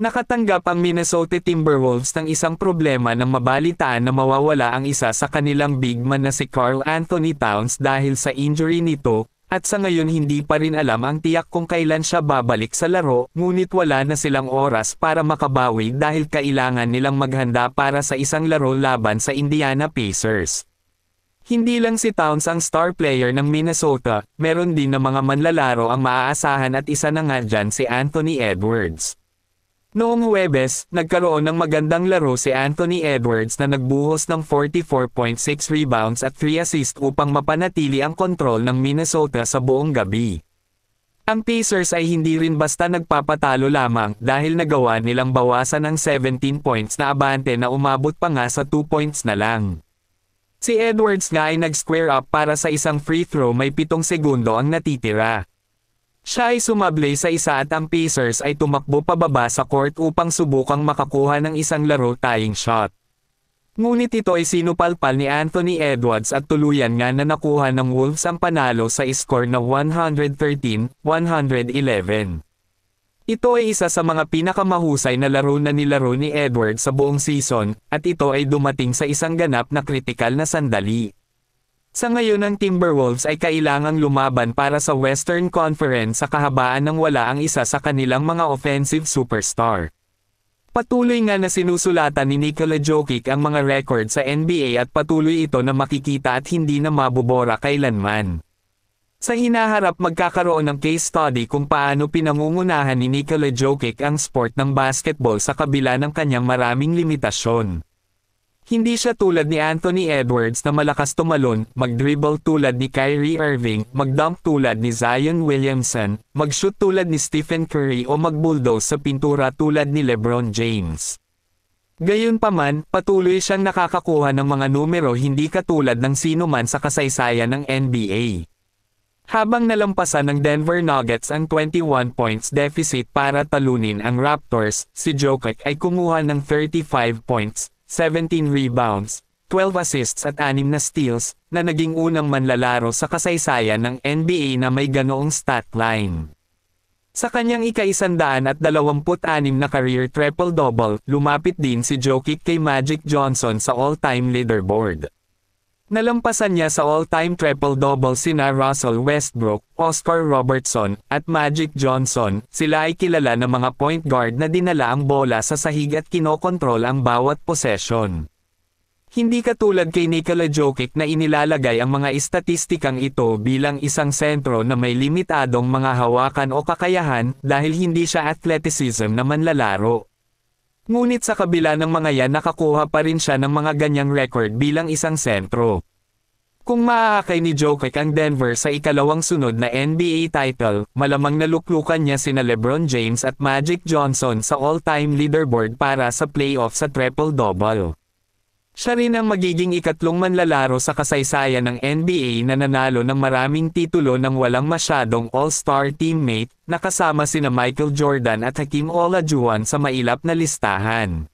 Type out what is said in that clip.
Nakatanggap ang Minnesota Timberwolves ng isang problema nang mabalitaan na mawawala ang isa sa kanilang big man na si Karl Anthony Towns dahil sa injury nito, at sa ngayon hindi pa rin alam ang tiyak kung kailan siya babalik sa laro, ngunit wala na silang oras para makabawi dahil kailangan nilang maghanda para sa isang laro laban sa Indiana Pacers. Hindi lang si Towns ang star player ng Minnesota, meron din na mga manlalaro ang maaasahan at isa na nga dyan si Anthony Edwards. Noong Huwebes, nagkaroon ng magandang laro si Anthony Edwards na nagbuhos ng 44.6 rebounds at 3 assists upang mapanatili ang kontrol ng Minnesota sa buong gabi. Ang Pacers ay hindi rin basta nagpapatalo lamang dahil nagawa nilang bawasan ng 17 points na abante na umabot pa nga sa 2 points na lang. Si Edwards nga ay nag-square up para sa isang free throw may 7 segundo ang natitira. Siya ay sumablay sa isa at ang Pacers ay tumakbo pababa sa court upang subukang makakuha ng isang laro-tying shot. Ngunit ito ay sinupalpal ni Anthony Edwards at tuluyan nga na nakuha ng Wolves ang panalo sa score na 113-111. Ito ay isa sa mga pinakamahusay na laro na nilaro ni Edwards sa buong season, at ito ay dumating sa isang ganap na kritikal na sandali. Sa ngayon ang Timberwolves ay kailangang lumaban para sa Western Conference sa kahabaan ng wala ang isa sa kanilang mga offensive superstar. Patuloy nga na sinusulatan ni Nikola Jokic ang mga record sa NBA at patuloy ito na makikita at hindi na mabubura kailanman. Sa hinaharap magkakaroon ng case study kung paano pinangungunahan ni Nikola Jokic ang sport ng basketball sa kabila ng kanyang maraming limitasyon. Hindi siya tulad ni Anthony Edwards na malakas tumalon, mag-dribble tulad ni Kyrie Irving, mag-dunk tulad ni Zion Williamson, mag-shoot tulad ni Stephen Curry o mag-bulldoze sa pintura tulad ni LeBron James. Gayunpaman, patuloy siyang nakakakuha ng mga numero hindi katulad ng sino man sa kasaysayan ng NBA. Habang nalampasan ng Denver Nuggets ang 21 points deficit para talunin ang Raptors, si Jokic ay kumuha ng 35 points, 17 rebounds, 12 assists at 6 na steals, na naging unang manlalaro sa kasaysayan ng NBA na may ganoong stat line. Sa kanyang ika-126 na career triple-double, lumapit din si Jokic kay Magic Johnson sa all-time leaderboard. Nalampasan niya sa all-time triple-double sina Russell Westbrook, Oscar Robertson, at Magic Johnson. Sila ay kilala na mga point guard na dinala ang bola sa sahig at kinokontrol ang bawat possession. Hindi katulad kay Nikola Jokic na inilalagay ang mga istatistikang ito bilang isang sentro na may limitadong mga hawakan o kakayahan dahil hindi siya athleticism na manlalaro. Ngunit sa kabila ng mga yan nakakuha pa rin siya ng mga ganyang record bilang isang sentro. Kung maaakay ni Jokic ang Denver sa ikalawang sunod na NBA title, malamang naluklukan niya sina LeBron James at Magic Johnson sa all-time leaderboard para sa playoff sa triple-double. Siya rin ang magiging ikatlong manlalaro sa kasaysayan ng NBA na nanalo ng maraming titulo nang walang masyadong all-star teammate, na kasama sina Michael Jordan at Hakeem Olajuwon sa mailap na listahan.